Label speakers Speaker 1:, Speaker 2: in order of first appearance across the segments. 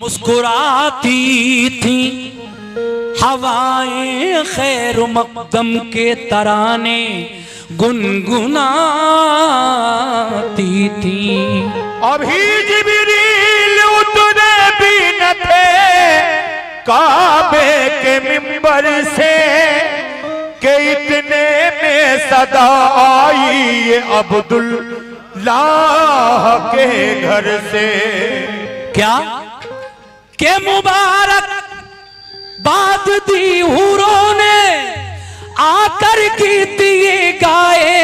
Speaker 1: मुस्कुराती थी हवाएं खैर मकदम के तराने गुनगुनाती थी।
Speaker 2: अभी जिब्रील उतरे भी न थे काबे के मिंबर से कि इतने में सदा आई ये अब्दुल्लाह के घर से।
Speaker 1: क्या के मुबारक बात दी हूरों ने आकर गीत ये गाए।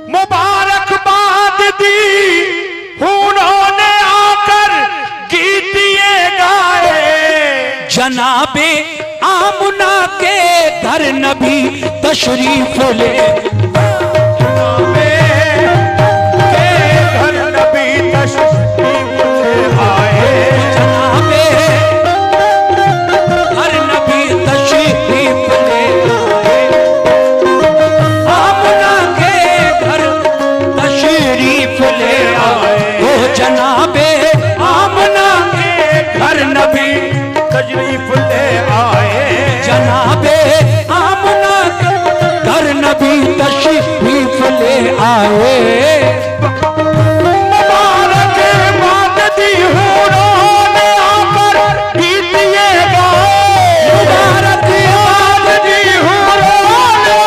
Speaker 2: मुबारक बात दी हूरों ने आकर गीत ये गाए।
Speaker 1: जनाबे आमुना के घर नबी तशरीफ ले।
Speaker 2: मुबारक बात दी हूरों ने आकर गीत ये गाए। मुबारक बात दी हूरों ने आकर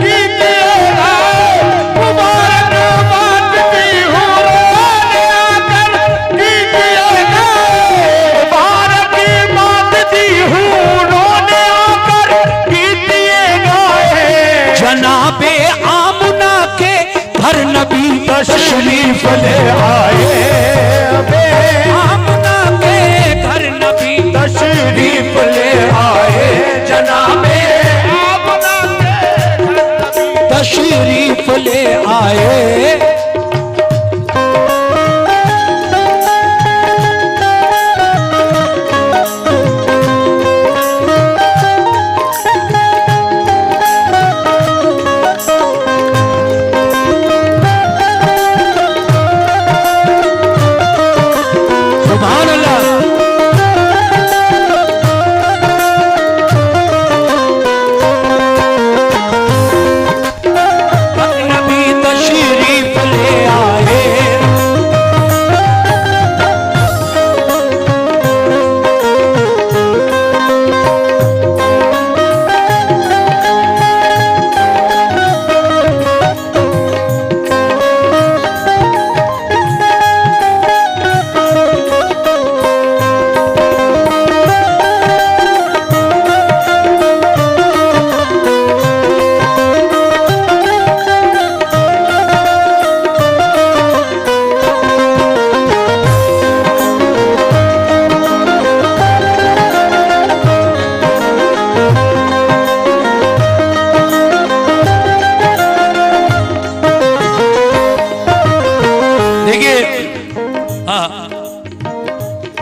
Speaker 2: गीत ये गाए। मुबारक बात दी हूरों ने आकर गीत ये गाए। मुबारक बात दी हूरों ने आकर गीत ये गाए।
Speaker 1: जनाबे हर नबी
Speaker 2: तशरीफ ले आए।
Speaker 1: आमना के घर नबी
Speaker 2: तशरीफ ले आए। जनाबे आमना के घर नबी
Speaker 1: तशरीफ ले आए।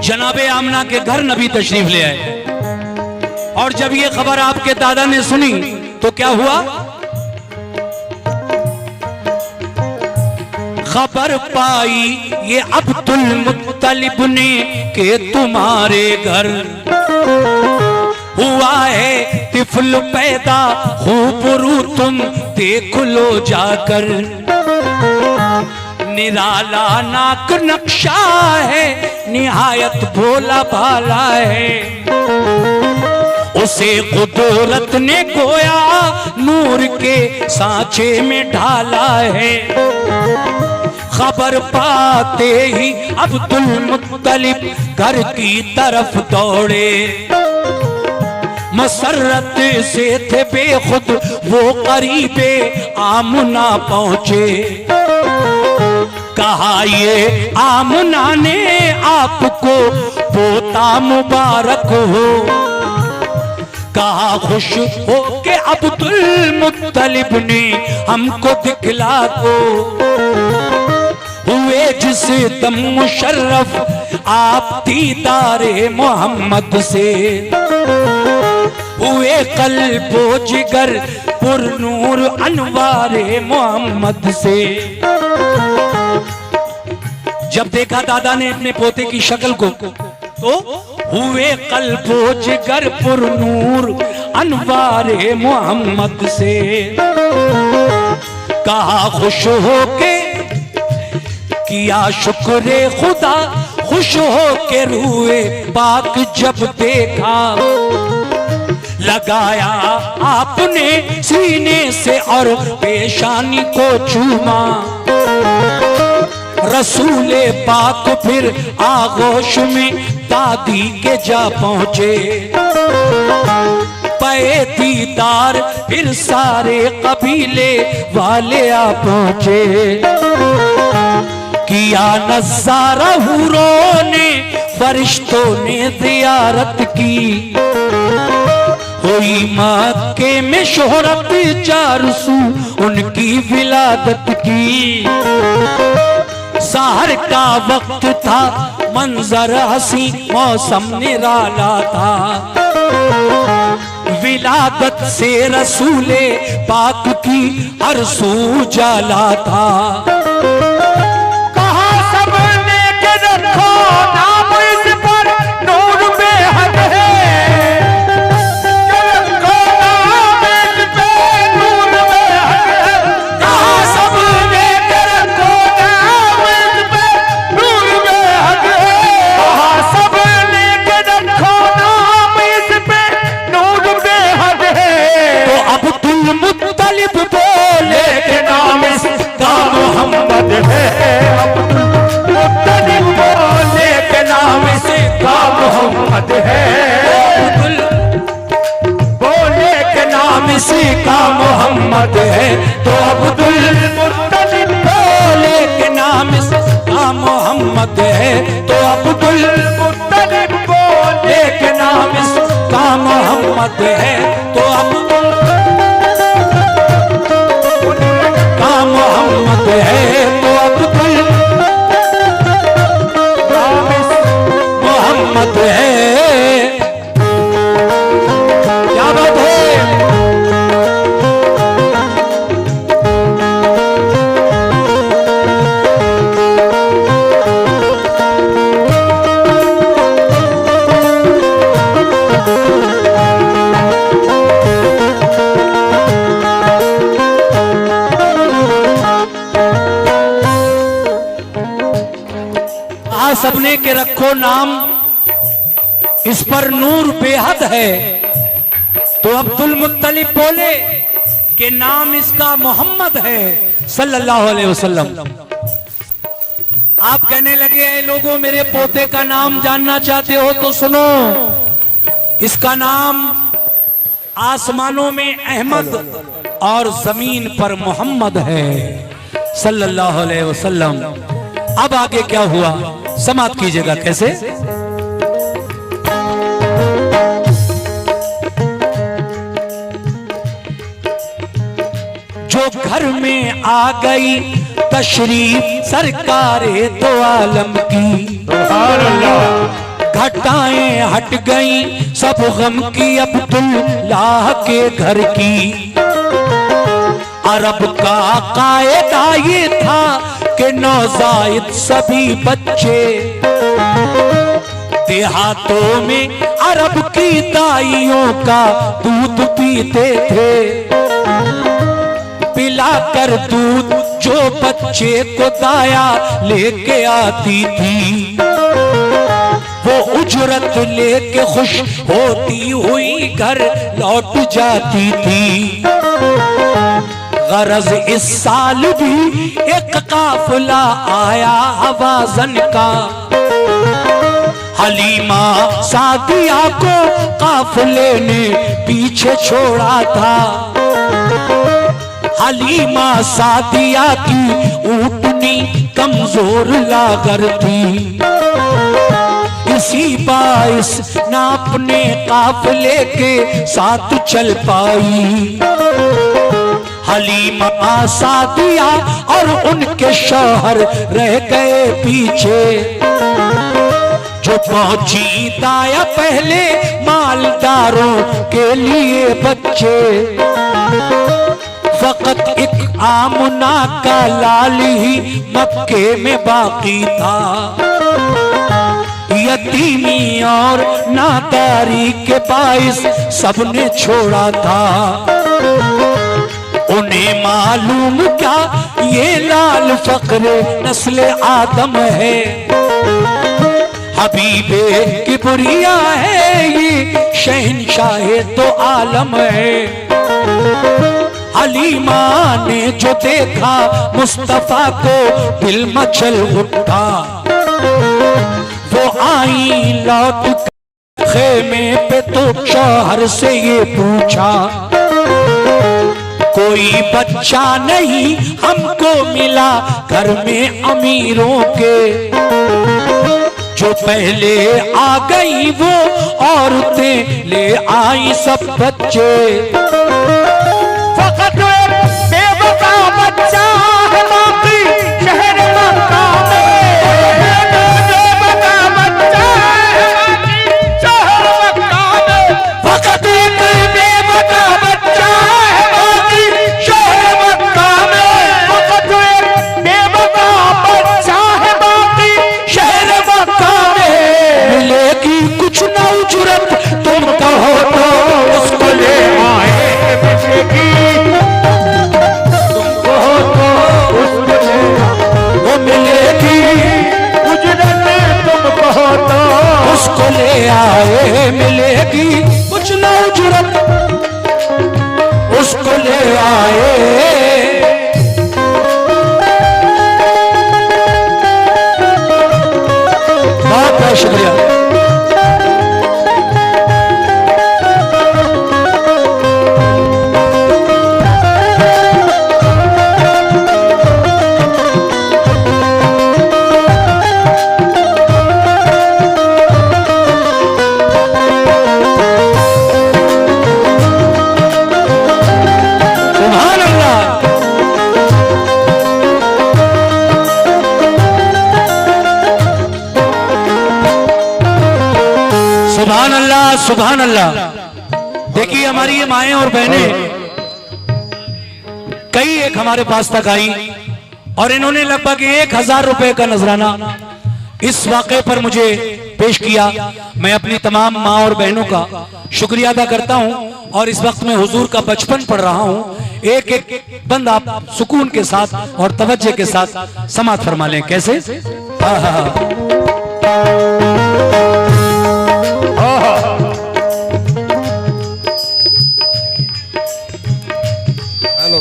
Speaker 1: जनाबे आमना के घर नबी तशरीफ ले आए और जब ये खबर आपके दादा ने सुनी तो क्या हुआ? खबर पाई ये अब्दुल मुत्तलिब ने के तुम्हारे घर हुआ है तिफल पैदा, खूबरू तुम देख लो जाकर। निराला नाक नक्शा है, निहायत भोला भाला है। उसे कुदरत ने गोया नूर के सांचे में ढाला है। खबर पाते ही अब्दुल मुत्तलिब घर की तरफ दौड़े। मसरत से थे बेखुद वो करीबे आमना पहुंचे। कहा ये आमना ने आपको पोता मुबारक हो। कहा खुश हो के अब्दुल मुत्तलिब ने हमको दिखला को। हुए जिस दम मुशर्रफ आप दीदारे मोहम्मद से। हुए कल्बो जिगर पुरनूर अनवारे मोहम्मद से। जब देखा दादा ने अपने पोते की शक्ल को तो हुए कल्बो जिगर पुर नूर अनवारे मोहम्मद से। कहा खुश होके किया शुक्रे खुदा, खुश होके रूए पाक जब देखा, लगाया आपने सीने से और पेशानी को चूमा। रसूले पाक फिर आगोश में दादी के जा पहुंचे, पे दीदार फिर सारे कबीले वाले आ पहुंचे। किया नज़ारा हूरों ने फरिश्तों ने ज़ियारत की, हुई मक्के में शोहरत चारसू उनकी विलादत की। सहर का वक्त था मंजर हसी मौसम निराला था, विलादत से रसूले पाक की हर सू जाला था।
Speaker 2: कहा सबने के रखो नाम इस पर नूर बेहद है, रखो नाम इस पे नूर बेहद है। कहा सबने के रखो नाम इस पे नूर बेहद है, कहा सबने के रखो नाम इस पे नूर बेहद है।
Speaker 1: तो अब्दुल मुत्तलिब बोले
Speaker 2: के नाम इसका मोहम्मद है, मुत्तलिब बोले के नाम इसका मोहम्मद है, बोले के नाम इसका मोहम्मद है। तो अब्दुल मुत्तलिब
Speaker 1: बोले के नाम इसका मोहम्मद है, तो अब्दुल
Speaker 2: मुत्तलिब बोले के नाम
Speaker 1: का मोहम्मद है, तो अब्दुल का मोहम्मद है, तो अब्दुल
Speaker 2: नाम
Speaker 1: मोहम्मद है। क्या बात है? सबने के रखो नाम इस पर नूर बेहद है। तो अब्दुल मुत्तलिब बोले कि नाम इसका मोहम्मद है सल्लल्लाहु अलैहि वसल्लम। आप कहने लगे ऐ लोगों, मेरे पोते का नाम जानना चाहते हो तो सुनो, इसका नाम आसमानों में अहमद और जमीन पर मोहम्मद है सल्लल्लाहु अलैहि वसल्लम। अब आगे क्या हुआ समाप्त कीजिएगा कैसे? जो घर में आ गई तशरीफ सरकारे दो आलम की, घटाएं हट गई सब गम की अब्दुल्लाह के घर की। अरब का कायदा ये था कि नौजायद सभी बच्चे देहातों में अरब की दाइयों का दूध पीते थे। पिलाकर दूध जो बच्चे को दाया लेके आती थी, वो उजरत लेके खुश होती हुई घर लौट जाती थी। गरज इस साल भी एक काफिला आया हवाजन का, हलीमा सादिया को काफिले ने पीछे छोड़ा था। हलीमा सादिया की ऊँटनी कमजोर लागर थी, इसी बाइस ना अपने काफिले के साथ चल पाई। हलीमा सादिया और उनके शौहर रह गए पीछे। जो पहुंची दाया पहले मालदारों के लिए बच्चे, वक्त एक आमना का लाल ही मक्के में बाकी था। यतीमी और नादारी के बाइस सबने छोड़ा था। उन्हें मालूम क्या ये लाल फक्रे नस्ले आदम है, हबीबे किबरिया है ये शहंशाहे तो आलम है। हलीमा ने जो देखा मुस्तफा को दिल मचल उठा। वो आई लौट खेमे पे तो शौहर से ये पूछा, कोई बच्चा नहीं हमको मिला घर में अमीरों के। जो पहले आ गई वो औरतें ले आई सब बच्चे।
Speaker 2: फकत बेवफा बच्चा है बाकी शहर मक्का में। बेवफा बच्चा है बाकी शहर मक्का में।
Speaker 1: फकत एक
Speaker 2: बेवफा बच्चा है बाकी शहर मक्का में। फकत बेवफा बच्चा है बाकी शहर मक्का में।
Speaker 1: मिलेगी कुछ ना उजरत तुम कहो तो उसको ले आए। उसको ले आए। मिलेगी कुछ ना उजरत उसको ले आए। बहुत बहुत शुक्रिया। सुभान अल्लाह सुभान अल्लाह। देखिए हमारी ये माएं और बहनें कई एक हमारे पास तक आई और इन्होंने लगभग 1000 रुपए का नजराना इस वाक़े पर मुझे पेश किया। मैं अपनी तमाम माँ और बहनों का शुक्रिया अदा करता हूँ और इस वक्त में हुजूर का बचपन पढ़ रहा हूँ। एक एक बंद आप सुकून के साथ और तवज्जो के साथ समाअत फरमा लें। कैसे?
Speaker 2: हेलो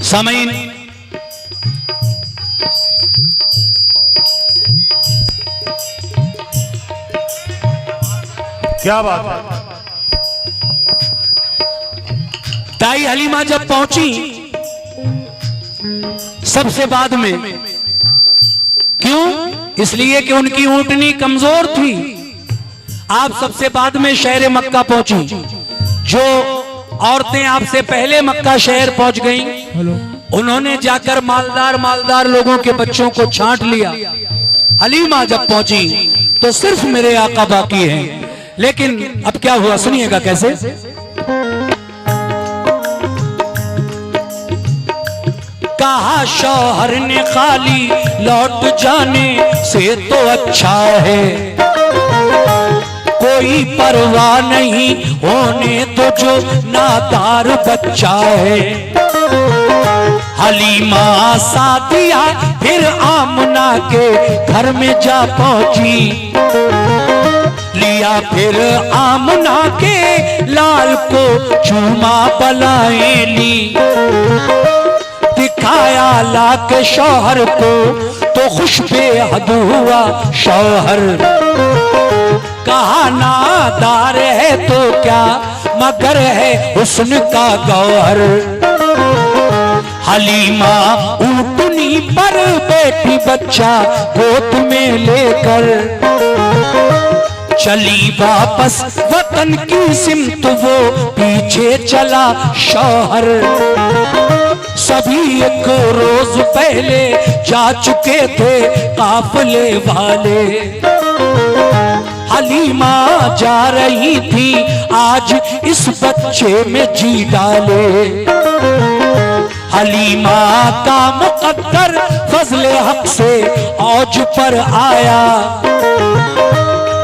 Speaker 1: सामीन,
Speaker 2: क्या बात है।
Speaker 1: ताई हलीमा जब पहुंची सबसे बाद में, क्यों? इसलिए कि उनकी ऊंटनी कमजोर थी। आप सबसे बाद में शहर मक्का पहुंची। जो औरतें आपसे पहले मक्का शहर पहुंच गईं, उन्होंने जाकर मालदार लोगों के बच्चों को छांट लिया। हलीमा जब पहुंची तो सिर्फ मेरे आका बाकी हैं। लेकिन अब क्या हुआ सुनिएगा कैसे। कहा शौहर ने खाली लौट जाने से तो अच्छा है, कोई परवाह नहीं होने तो जो नादार बच्चा है। हलीमा सादिया फिर आमना के घर में जा पहुंची। लिया फिर आमना के लाल को चूमा बलाएं ली। दिखाया ला के शौहर को तो खुश बेहद हुआ शौहर। कहा नादार है तो क्या मगर है हुस्न का गौहर। हलीमा ऊँटनी पर बैठी बच्चा गोद में लेकर चली वापस वतन की सिमत, वो पीछे चला शौहर। सभी एक रोज पहले जा चुके थे काफले वाले। हलीमा जा रही थी आज इस बच्चे में जी डाले। हलीमा का मुकद्दर फजले हक से औज पर आया।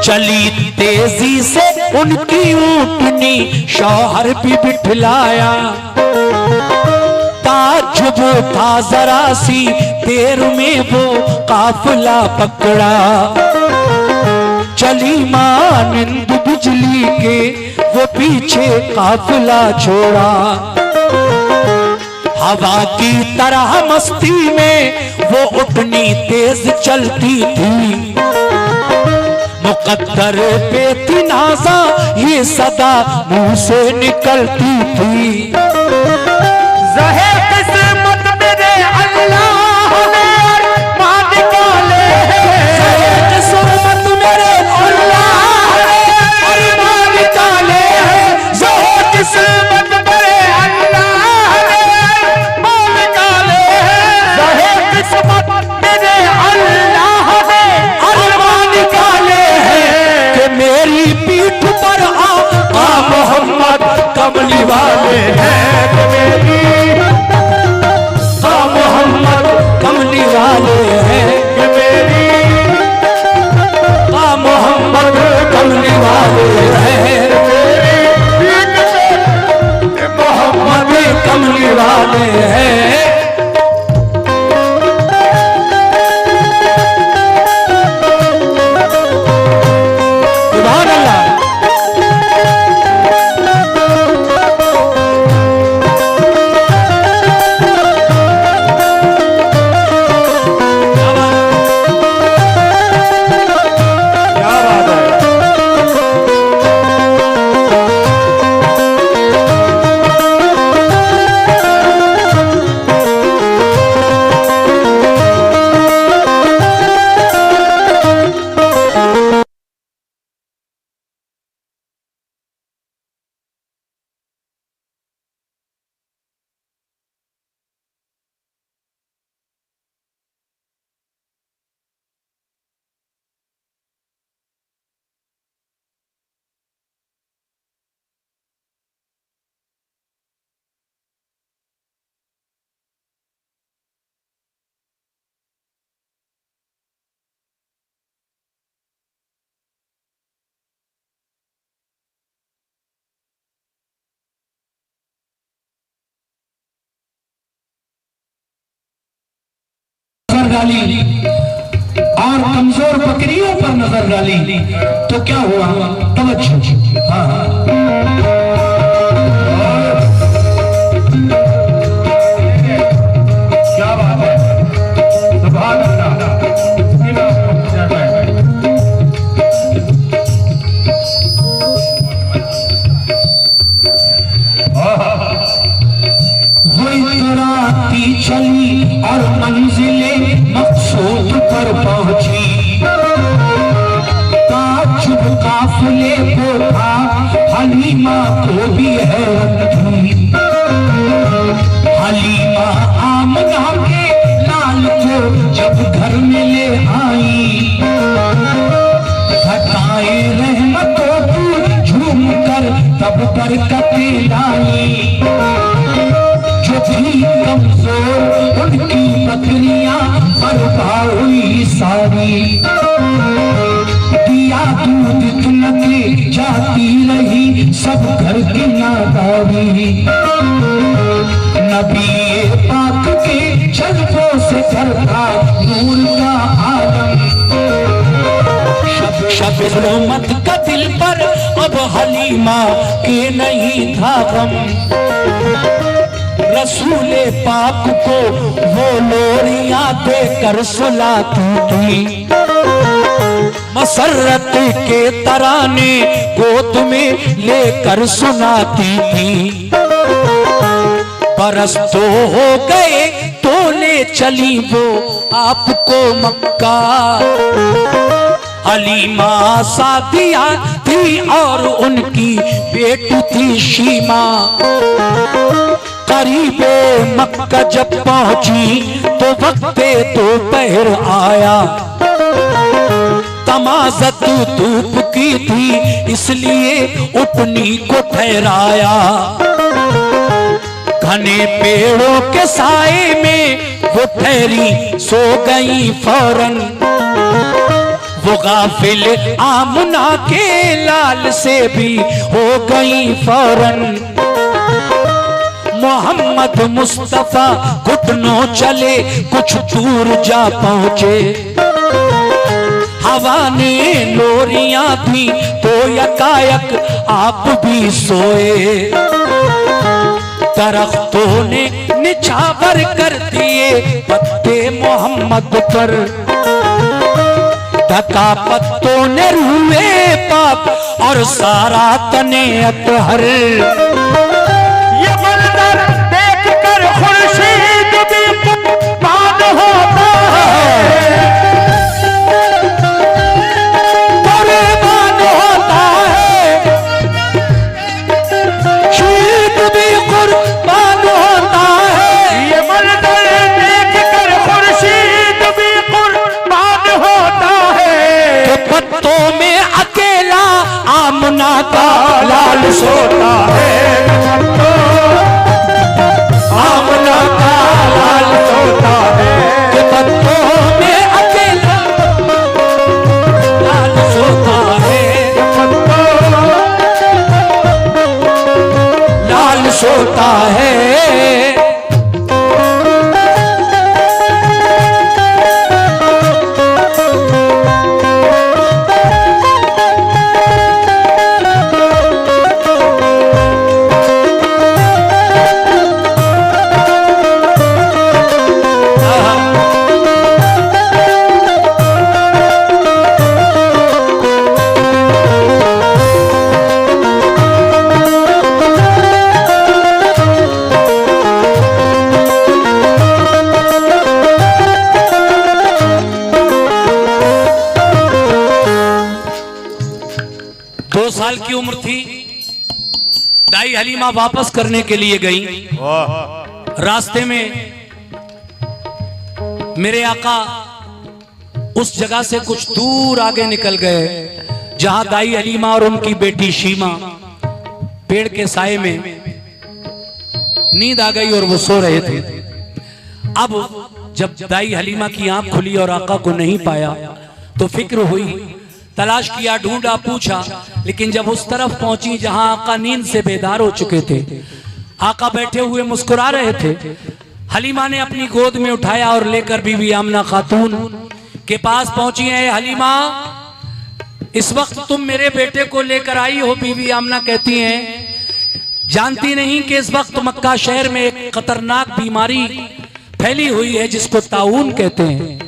Speaker 1: चली तेजी से उनकी ऊँटनी शौहर भी बिठलाया। ताज्जुब था जरा सी देर में वो काफिला पकड़ा। चली मानिंद बिजली के वो पीछे काफिला छोड़ा। हवा की तरह मस्ती में वो उठनी तेज चलती थी। मुकद्दर पे थी नाज़ा ये सदा मुंह से निकलती थी।
Speaker 2: ज़हे किस्मत मेरे अल्लाह ने अरमान निकाले हैं।
Speaker 1: ज़हे किस्मत मेरे अल्लाह ने
Speaker 2: अरमान निकाले हैं। ज़हे किस्मत मेरे अल्लाह ने अरमान निकाले हैं। ज़हे किस्मत मेरे अल्लाह ने
Speaker 1: अरमान निकाले हैं कि मेरी पीठ पर आका मोहम्मद कमली वाले हैं। कि मेरी आका मोहम्मद कमली वाले हैं। कि मेरी आका मोहम्मद कमली वाले हैं। मोहम्मद कमली वाले हैं। सुभान अल्लाह।
Speaker 2: क्या बात है।
Speaker 1: नजर डाली और कमजोर बकरियों पर नजर डाली तो क्या हुआ? तवज्जो। हाँ
Speaker 2: क्या बात है। सुभान अल्लाह।
Speaker 1: वो इतराती चली और मंजिले मकसूद पर पहुंची। ताज्जुब काफिले को था हलीमा को भी हैरत थी। हलीमा आमना के लाल को जब घर में ले आई। घटाए रहमतों की झूम कर तब बरकतें लाई। जो भी कमजोर उनकी बकरियां बर्बाद हुई सारी। दिया दूध तुलते जाती रही सब घर की नादारी। नबी पाक के जज्बों से करता नूर का आलम। शब रहमत का दिल पर अब हलीमा के नहीं था गम। रसूले पाक को वो लोरियां देकर सुलाती थी। मसरत के तराने गोद में लेकर सुनाती थी। बरस तो हो गए तो ले चली वो आपको मक्का। हलीमा सादिया थी और उनकी बेटी थी शीमा। करीबे मक्का जब पहुंची तो वक्ते दोपहर आया। तमाज़त धूप की इसलिए उठनी को ठहराया। घने पेड़ों के साए में वो ठहरी सो गई फौरन। वो गाफिल आमुना के लाल से भी हो गई फौरन। मोहम्मद मुस्तफा घुटनों चले कुछ दूर जा पहुंचे। हवा ने लोरियां दी तो यकायक आप भी सोए। दरख्तों ने निछावर कर दिए पत्ते मोहम्मद पर। ढका पत्तों ने रुए पाप और सारा तने अतहर।
Speaker 2: ये मंजर देख कर खुर्शीद भी कुर्बान होता है।
Speaker 1: कुर्बान होता है, शीद भी कुर्बान होता है।
Speaker 2: ये मंजर देख कर खुर्शीद भी कुर्बान होता है।
Speaker 1: कि पत्तों में अकेला आमना का लाल सोता है। आमना का लाल सोता है। कि पत्तों में अकेला लाल सोता है। लाल सोता है। साल की उम्र थी। दाई हलीमा वापस करने के लिए गई। रास्ते में मेरे आका उस जगह से कुछ दूर आगे निकल गए जहां दाई हलीमा और उनकी बेटी शीमा पेड़ के साए में नींद आ गई और वो सो रहे थे। अब जब दाई हलीमा की आंख खुली और आका को नहीं पाया तो फिक्र हुई। तलाश किया, ढूंढा, पूछा, लेकिन जब उस तरफ पहुंची जहां आका नींद से बेदार हो चुके थे, आका बैठे हुए मुस्कुरा रहे थे। हलीमा ने अपनी गोद में उठाया और लेकर बीबी आमना खातून के पास पहुंची है। हलीमा, इस वक्त तुम मेरे बेटे को लेकर आई हो। बीबी आमना कहती हैं, जानती नहीं कि इस वक्त मक्का शहर में एक खतरनाक बीमारी फैली हुई है जिसको ताऊन कहते हैं।